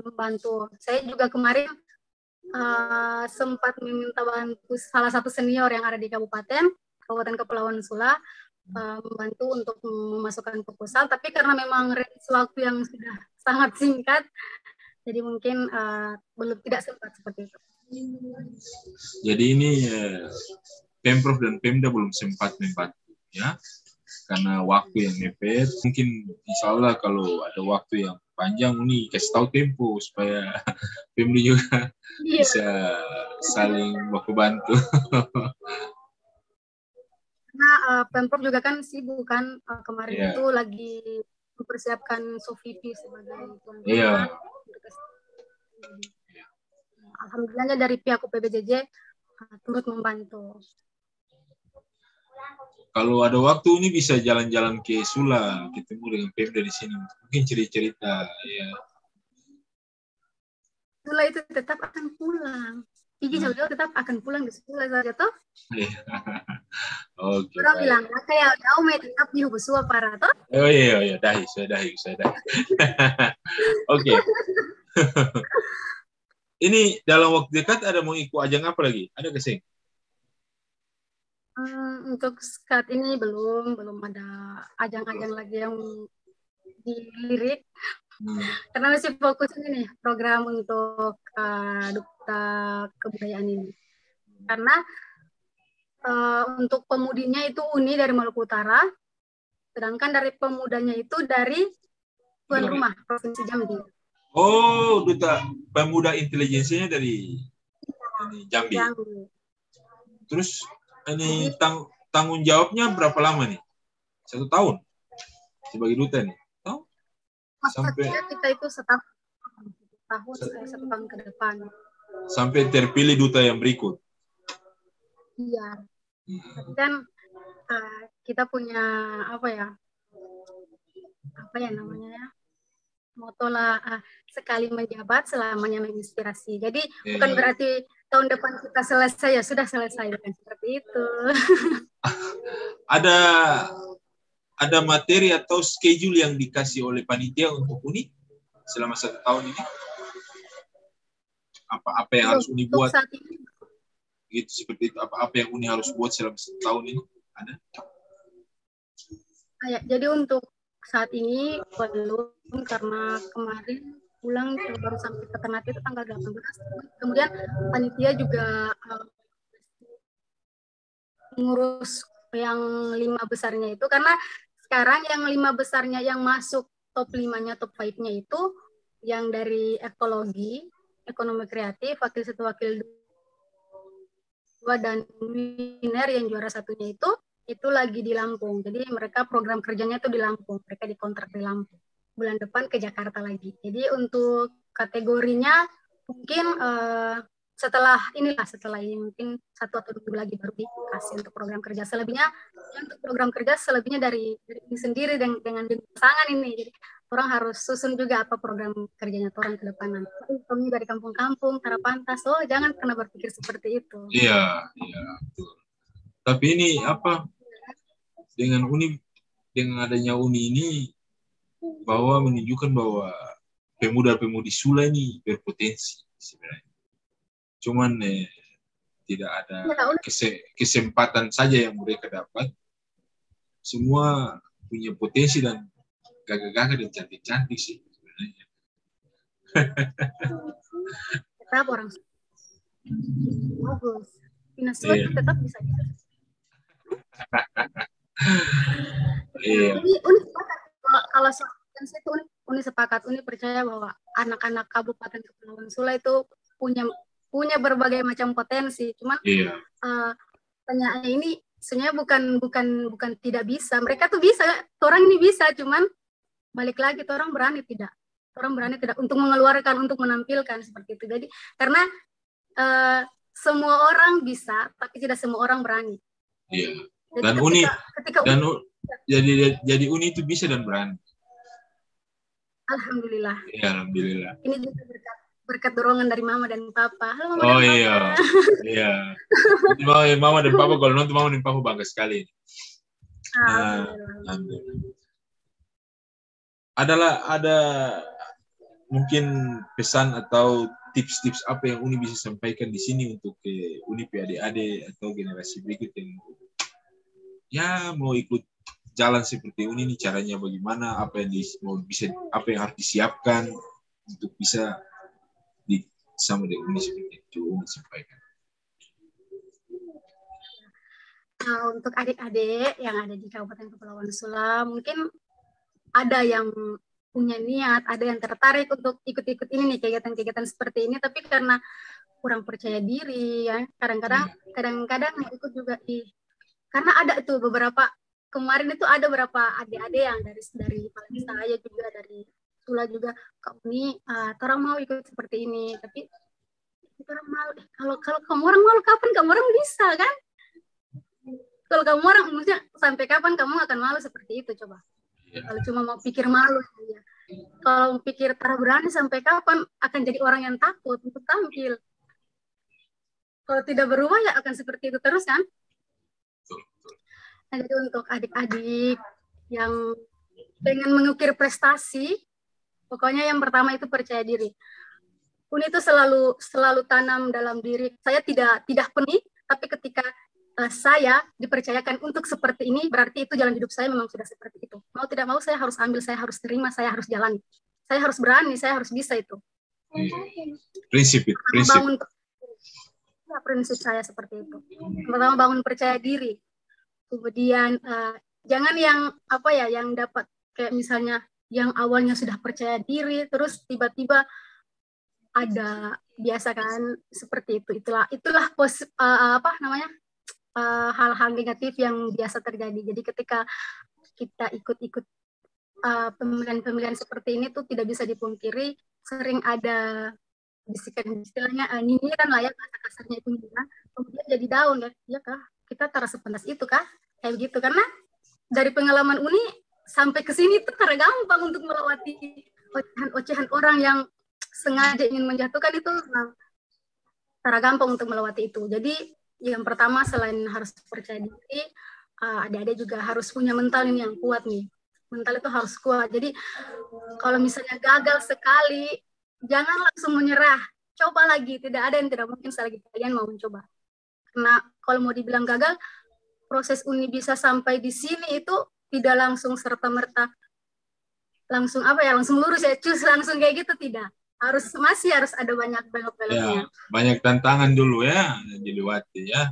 Speaker 1: membantu. Saya juga kemarin sempat meminta bantu salah satu senior yang ada di Kabupaten Kepulauan Sula, membantu untuk memasukkan proposal, tapi karena memang range waktu yang sudah sangat singkat, jadi mungkin belum tidak sempat seperti itu.
Speaker 3: Jadi ini Pemprov dan Pemda belum sempat membantu, ya, karena waktu yang mepet. Mungkin insya Allah kalau ada waktu yang panjang nih kasih tahu tempo supaya Pemda juga bisa saling baku bantu.
Speaker 1: Karena Pemprov juga kan sibuk kan, kemarin itu lagi mempersiapkan Sofipi sebagai tuan rumah. Alhamdulillahnya dari pihak UPBJJ turut membantu.
Speaker 3: Kalau ada waktu ini bisa jalan-jalan ke Sula, ketemu dengan Pemda di sini, mungkin cerita-cerita. Ya.
Speaker 1: Sula itu tetap akan pulang. Iji jauh-jauh tetap akan pulang di Sula saja toh.
Speaker 3: Oke.
Speaker 1: Orang bilang kayak jauh mai tetap di Hubusua para toh.
Speaker 3: Oh iya, dahi. Oke. Ini dalam waktu dekat ada mau ikut ajang apa lagi? Ada kesing?
Speaker 1: Untuk saat ini belum ada ajang-ajang lagi yang dilirik. Karena masih fokus ini nih program untuk duta kebudayaan ini. Karena untuk pemudinya itu Uni dari Maluku Utara, sedangkan dari pemudanya itu dari tuan rumah Provinsi Jambi.
Speaker 3: Oh, duta pemuda intelijensinya dari Jambi. Terus ini tanggung jawabnya berapa lama nih? 1 tahun sebagai duta nih? Tahu? Sampai
Speaker 1: kita itu 1 tahun ke depan.
Speaker 3: Sampai terpilih duta yang berikut.
Speaker 1: Iya. Tapi kan kita punya apa ya namanya ya, moto lah, sekali menjabat selamanya menginspirasi. Jadi bukan berarti tahun depan kita selesai ya sudah selesai, bukan seperti itu.
Speaker 3: Ada materi atau schedule yang dikasih oleh panitia untuk Uni selama 1 tahun ini? Apa yang harus Uni buat?
Speaker 1: Saat ini,
Speaker 3: gitu seperti itu. Apa yang Uni harus buat selama 1 tahun ini? Ada?
Speaker 1: Jadi untuk saat ini belum, karena kemarin pulang baru sampai ke Ternate itu tanggal 18. Kemudian panitia juga mengurus yang 5 besarnya itu, karena sekarang yang 5 besarnya yang masuk top 5-nya, top 5-nya itu yang dari ekologi, ekonomi kreatif, wakil 1, wakil 2, dan winner yang juara 1-nya itu lagi di Lampung. Jadi mereka program kerjanya itu di Lampung. Mereka dikontrak di Lampung. Bulan depan ke Jakarta lagi. Jadi untuk kategorinya mungkin setelah ini mungkin 1 atau 2 lagi baru dikasih untuk program kerja. Selebihnya untuk program kerja dari ini sendiri dengan pasangan ini. Jadi orang harus susun juga apa program kerjanya orang ke depan nanti. Kami dari kampung-kampung, Tarapantas, jangan pernah berpikir seperti itu.
Speaker 3: Iya. Tapi ini dengan adanya Uni ini bahwa menunjukkan bahwa pemuda-pemudi Sula ini berpotensi sebenarnya. Cuman tidak ada kesempatan saja yang mereka dapat. Semua punya potensi dan gagah-gagah dan cantik-cantik sih sebenarnya.
Speaker 1: Tetap orang bagus. Pinasua itu tetap bisa. Jadi Uni sepakat kalau itu Uni sepakat, Uni percaya bahwa anak-anak Kabupaten Kepulauan Sula itu punya berbagai macam potensi. Cuman pertanyaannya ini sebenarnya bukan tidak bisa. Mereka tuh bisa, orang ini bisa, cuman balik lagi orang berani tidak untuk mengeluarkan, untuk menampilkan seperti itu. Jadi karena semua orang bisa, tapi tidak semua orang berani.
Speaker 3: Iya. Dan jadi Uni itu bisa dan berani.
Speaker 1: Alhamdulillah.
Speaker 3: Ya, alhamdulillah.
Speaker 1: Ini juga berkat dorongan dari Mama dan Papa. Halo,
Speaker 3: Mama
Speaker 1: dan Papa.
Speaker 3: Iya. Mama dan Papa, kalau nonton Mama dan Papa bangga sekali.
Speaker 1: Alhamdulillah.
Speaker 3: ada mungkin pesan atau tips-tips apa yang Uni bisa sampaikan di sini untuk ke Uni adik-adik atau generasi berikut yang mau ikut jalan seperti Uni ini, caranya bagaimana, apa yang apa yang harus disiapkan untuk bisa sama dengan Uni seperti itu Uni sampaikan.
Speaker 1: Nah, untuk adik-adik yang ada di Kabupaten Kepulauan Sula, mungkin ada yang punya niat, ada yang tertarik untuk ikut-ikut ini nih, kegiatan-kegiatan seperti ini, tapi karena kurang percaya diri, ya kadang-kadang ikut juga karena ada itu beberapa, kemarin itu ada beberapa adik-adik yang dari saya juga, dari Sula juga, Kak Uni, orang mau ikut seperti ini, tapi orang malu. Kalau kamu orang malu, kapan kamu orang bisa kan? Kalau kamu orang, maksudnya sampai kapan kamu akan malu seperti itu, coba. Kalau cuma mau pikir malu, ya. Kalau pikir tak berani, sampai kapan akan jadi orang yang takut untuk tampil. Kalau tidak berubah ya akan seperti itu terus kan. Nah, jadi untuk adik-adik yang pengen mengukir prestasi, pokoknya yang pertama itu percaya diri. Uni itu selalu tanam dalam diri. Saya tidak penuh, tapi ketika saya dipercayakan untuk seperti ini, berarti itu jalan hidup saya memang sudah seperti itu. Mau tidak mau saya harus ambil, saya harus terima, saya harus jalani. Saya harus berani, saya harus bisa itu.
Speaker 3: Prinsip.
Speaker 1: Prinsip saya seperti itu. Pertama bangun percaya diri. Kemudian jangan yang yang dapat kayak misalnya yang awalnya sudah percaya diri, terus tiba-tiba ada biasa kan seperti itu. Itulah hal-hal negatif yang biasa terjadi. Jadi ketika kita ikut-ikut pemilihan-pemilihan seperti ini tuh tidak bisa dipungkiri, sering ada bisikan istilahnya nyinyiran lah ya, kasar-kasarnya itu nyinyiran, kemudian jadi down ya kah, kita terasa panas itu kah, kayak begitu. Karena dari pengalaman Uni sampai ke sini tuh karena gampang untuk melewati ocehan orang yang sengaja ingin menjatuhkan itu, karena gampang untuk melewati itu. Jadi yang pertama selain harus percaya diri, adik-adik juga harus punya mental ini yang kuat nih. Mental itu harus kuat. Jadi kalau misalnya gagal sekali, jangan langsung menyerah. Coba lagi. Tidak ada yang tidak mungkin selagi kalian mau mencoba. Karena kalau mau dibilang gagal, proses Uni bisa sampai di sini itu tidak langsung serta-merta langsung lurus ya, cus langsung kayak gitu, tidak. Masih harus ada banyak belok-beloknya.
Speaker 3: Ya, banyak tantangan dulu ya dilewati ya.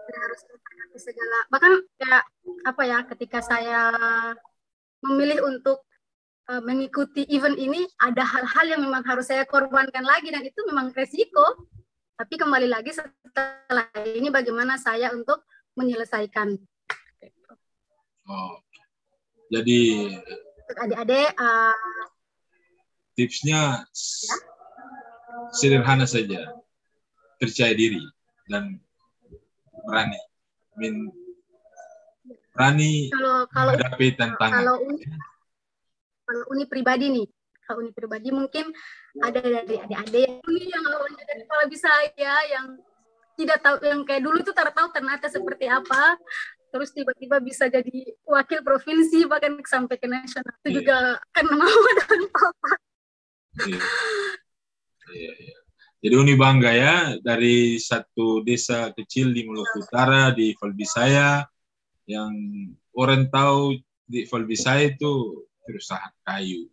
Speaker 1: Harus segala, bahkan kayak ketika saya memilih untuk mengikuti event ini, ada hal-hal yang memang harus saya korbankan lagi, dan itu memang resiko. Tapi kembali lagi setelah ini bagaimana saya untuk menyelesaikan.
Speaker 3: Jadi
Speaker 1: untuk adik-adik
Speaker 3: tipsnya sederhana saja, percaya diri dan berani menghadapi tantangan.
Speaker 1: Kalau Uni pribadi nih, mungkin ada dari adik-adik yang awalnya dari kepala bisa yang tidak tahu, yang kayak dulu itu tahu ternyata seperti apa, terus tiba-tiba bisa jadi wakil provinsi bahkan sampai ke nasional. Itu juga karena mama dan papa.
Speaker 3: Iya. Jadi Uni bangga ya, dari satu desa kecil di Maluku Utara, di Valbisaya, yang orang tahu di Valbisaya itu perusahaan kayu.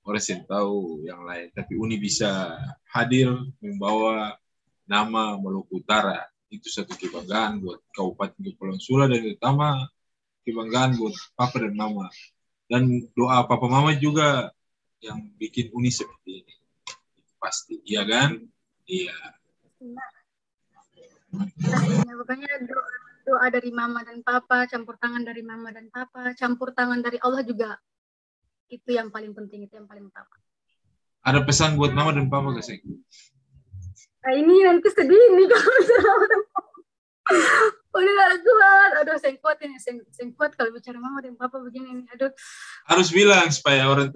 Speaker 3: Orang yang tahu yang lain, tapi Uni bisa hadir membawa nama Maluku Utara. Itu satu kebanggaan buat Kabupaten Kepulauan Sula, dan terutama kebanggaan buat Papa dan Mama. Dan doa Papa Mama juga yang bikin Uni seperti ini. Pasti, iya kan? Iya.
Speaker 1: Pokoknya doa dari Mama dan Papa, campur tangan dari Mama dan Papa, campur tangan dari Allah juga. Itu yang paling penting, itu yang paling utama.
Speaker 3: Ada pesan buat Mama dan Papa gak sih?
Speaker 1: Nah, ini nanti sedih nih kalau misalnya Mama dan Papa. Udah gak kuat. Aduh, saya kuat kalau bicara Mama dan Papa begini. Aduh.
Speaker 3: Harus bilang supaya orang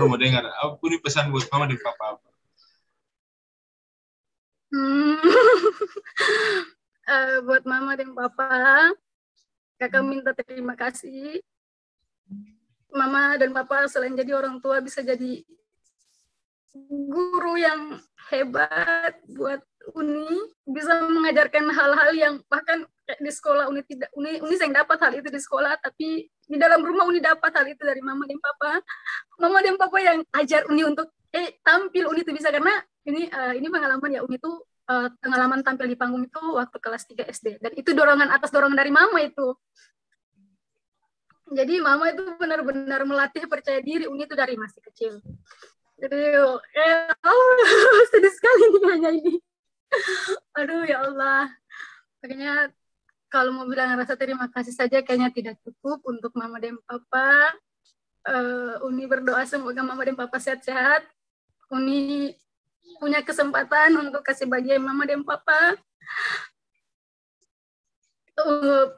Speaker 3: mau dengar. Aku ini pesan buat Mama dan Papa apa?
Speaker 1: Buat Mama dan Papa, Kakak minta terima kasih Mama dan Papa selain jadi orang tua bisa jadi guru yang hebat buat Uni, bisa mengajarkan hal-hal yang bahkan di sekolah Uni tidak, Uni yang dapat hal itu di sekolah, tapi di dalam rumah Uni dapat hal itu dari Mama dan Papa. Mama dan Papa yang ajar Uni untuk tampil Uni itu bisa, karena ini pengalaman ya, Uni itu pengalaman tampil di panggung itu waktu kelas 3 SD, dan itu dorongan atas dorongan dari Mama itu. Jadi Mama itu benar-benar melatih percaya diri Uni itu dari masih kecil. Jadi sedih sekali nih hanya ini. Aduh ya Allah. Makanya kalau mau bilang rasa terima kasih saja kayaknya tidak cukup untuk Mama dan Papa. Uni berdoa semoga Mama dan Papa sehat-sehat. Uni punya kesempatan untuk kasih bagian Mama dan Papa.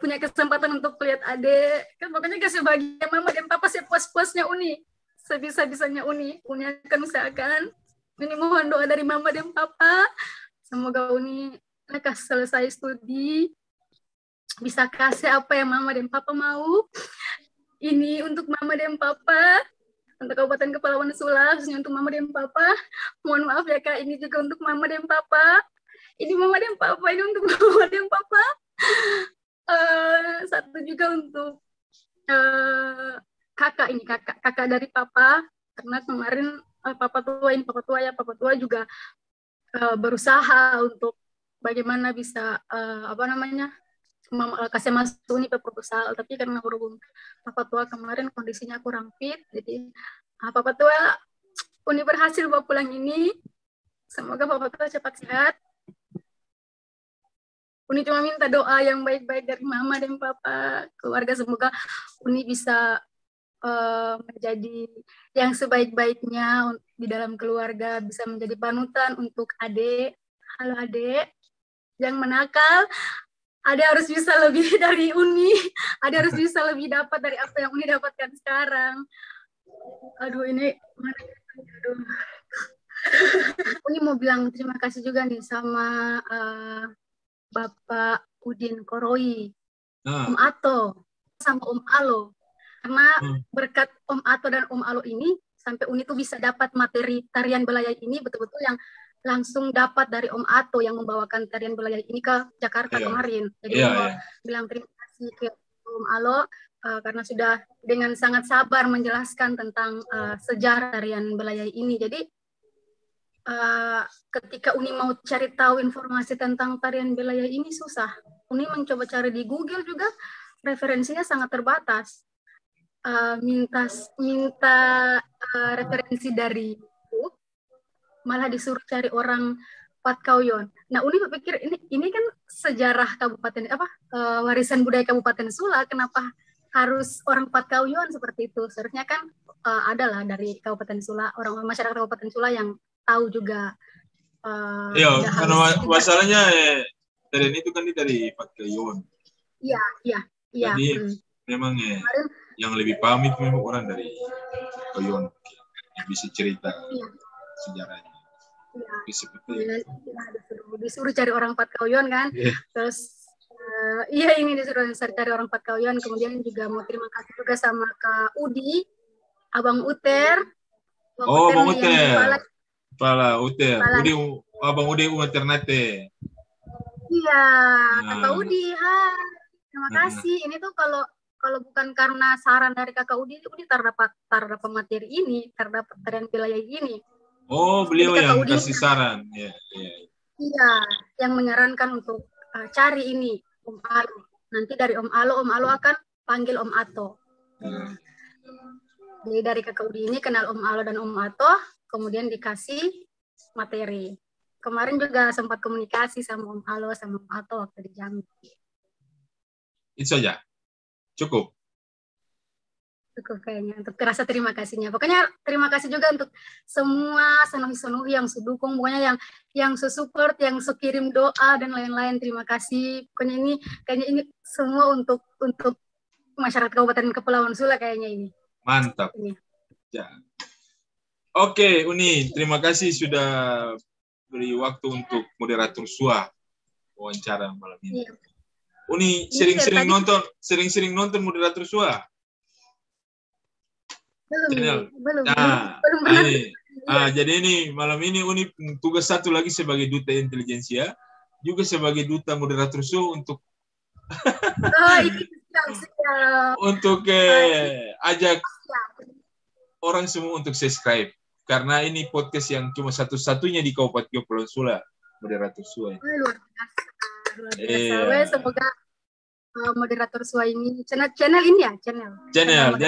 Speaker 1: Punya kesempatan untuk lihat adik. Kan pokoknya kasih bagian Mama dan Papa sepuas-puasnya Uni. Sebisa-bisanya Uni akan usahakan. Ini mohon doa dari Mama dan Papa. Semoga Uni lekas selesai studi, bisa kasih apa yang Mama dan Papa mau. Ini untuk Mama dan Papa, untuk Kabupaten Kepulauan Sula, khususnya untuk Mama dan Papa. Mohon maaf ya Kak, ini juga untuk Mama dan Papa. Ini Mama dan Papa, ini untuk Mama dan Papa. Satu juga untuk kakak dari Papa, karena kemarin Papa tua juga berusaha untuk bagaimana bisa kasih masuk Uni ke proposal, tapi karena berhubung Papa tua kemarin kondisinya kurang fit, jadi Papa tua Uni berhasil bawa pulang ini. Semoga Papa tua cepat sehat. Uni cuma minta doa yang baik-baik dari Mama dan Papa keluarga, semoga Uni bisa menjadi yang sebaik-baiknya di dalam keluarga, bisa menjadi panutan untuk adik. Halo adik, yang menakal, adik harus bisa lebih dari Uni, adik harus bisa lebih dapat dari apa yang Uni dapatkan sekarang. Aduh ini, aduh. Uni mau bilang terima kasih juga nih sama Bapak Udin Koroi, Om Ato, sama Om Alo. Karena berkat Om Ato dan Om Alo ini, sampai Uni tuh bisa dapat materi tarian belayai ini betul-betul yang langsung dapat dari Om Ato yang membawakan tarian belayai ini ke Jakarta kemarin. Jadi mau bilang terima kasih ke Om Alo karena sudah dengan sangat sabar menjelaskan tentang sejarah tarian belayai ini. Jadi ketika Uni mau cari tahu informasi tentang tarian belayai ini susah. Uni mencoba cari di Google juga, referensinya sangat terbatas. Minta referensi dari itu, malah disuruh cari orang Patkauyon. Nah, Uni berpikir ini kan sejarah kabupaten warisan budaya Kabupaten Sula, kenapa harus orang Patkauyon seperti itu? Seharusnya kan adalah dari Kabupaten Sula, orang masyarakat Kabupaten Sula yang tahu juga.
Speaker 3: Iya, karena masalahnya tarian itu kan dari Patkauyon.
Speaker 1: Iya.
Speaker 3: Jadi memang yang lebih paham itu memang orang dari Patkauyon yang bisa cerita sejarahnya. Seperti
Speaker 1: disuruh cari orang Patkauyon kan. Terus ini disuruh cari orang Patkauyon. Kemudian juga mau terima kasih juga sama Kak Udi, Abang Uter.
Speaker 3: Abang Uter. Kepala Uter. Abang Udi Ternate.
Speaker 1: Iya, Kak Udi. Terima kasih. Ini tuh kalau bukan karena saran dari Kakak Udi terdapat materi ini, terdapat tarian belayai ini.
Speaker 3: Beliau yang kasih saran.
Speaker 1: Iya, yang menyarankan untuk cari ini Om Alo. Nanti dari Om Alo akan panggil Om Ato. Jadi dari Kakak Udi ini kenal Om Alo dan Om Ato, kemudian dikasih materi. Kemarin juga sempat komunikasi sama Om Alo sama Om Ato waktu di Jambi.
Speaker 3: Itu saja. Cukup
Speaker 1: kayaknya untuk rasa terima kasihnya. Pokoknya terima kasih juga untuk semua sonohi-sonohi yang sudukung, pokoknya yang support, yang kirim doa dan lain-lain. Terima kasih. Pokoknya kayaknya ini semua untuk masyarakat Kabupaten Kepulauan Sula kayaknya ini.
Speaker 3: Mantap. Ya. Oke, Uni, terima kasih sudah beri waktu untuk moderator SUA wawancara malam ini. Iya. Uni sering-sering nonton moderator SUA.
Speaker 1: belum
Speaker 3: Nah,
Speaker 1: pernah.
Speaker 3: ini. Jadi ini malam ini Uni tugas satu lagi sebagai duta intelijensia, juga sebagai duta moderator show untuk
Speaker 1: Ini siap.
Speaker 3: untuk ajak orang semua untuk subscribe karena ini podcast yang cuma satu-satunya di Kabupaten Kepulauan Sula, moderator show.
Speaker 1: Luar biasa. Semoga moderator SUA ini channel ini ya channel.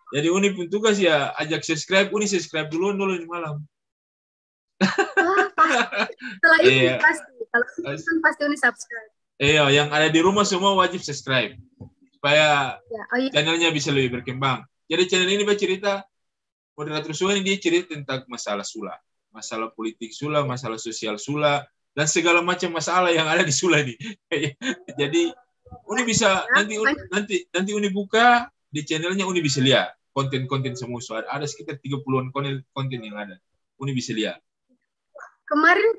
Speaker 3: Jadi Uni pun tugas ya ajak subscribe, Uni subscribe dulu di malam.
Speaker 1: Setelah ini pasti, kalau ini pasti Uni subscribe.
Speaker 3: Iya, yang ada di rumah semua wajib subscribe supaya channelnya bisa lebih berkembang. Jadi channel ini bercerita, moderator Sula ini dia cerita tentang masalah Sula, masalah politik Sula, masalah sosial Sula, dan segala macam masalah yang ada di Sula ini. Jadi Uni bisa nanti Uni buka di channelnya, Uni bisa lihat konten-konten semua. So, ada sekitar 30-an konten yang ada. Uni bisa lihat.
Speaker 1: Kemarin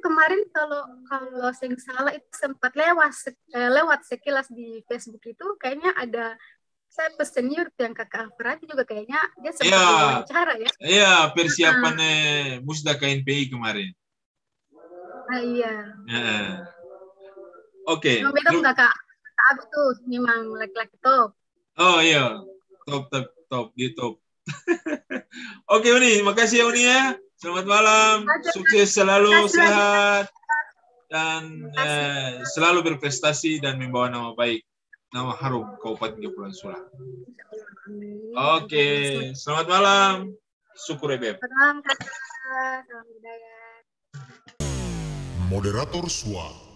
Speaker 1: kalau saya salah itu sempat lewat sekilas di Facebook itu kayaknya ada saya senior yang kakak Afrati juga kayaknya dia sempat diwawancara ya.
Speaker 3: Iya, persiapan Musda KNPI kemarin.
Speaker 1: Iya.
Speaker 3: Oke.
Speaker 1: Beda kakak Abu tuh memang laki-laki top.
Speaker 3: Oh iya, top di top. Oke Uni, makasih ya Uni ya. Selamat malam, sukses selalu, sehat, dan selalu berprestasi dan membawa nama baik, nama harum Kabupaten Kepulauan Sula. Oke, selamat malam, syukur Beb.
Speaker 1: Selamat malam, Kak. Selamat budaya.
Speaker 2: Moderator SUA.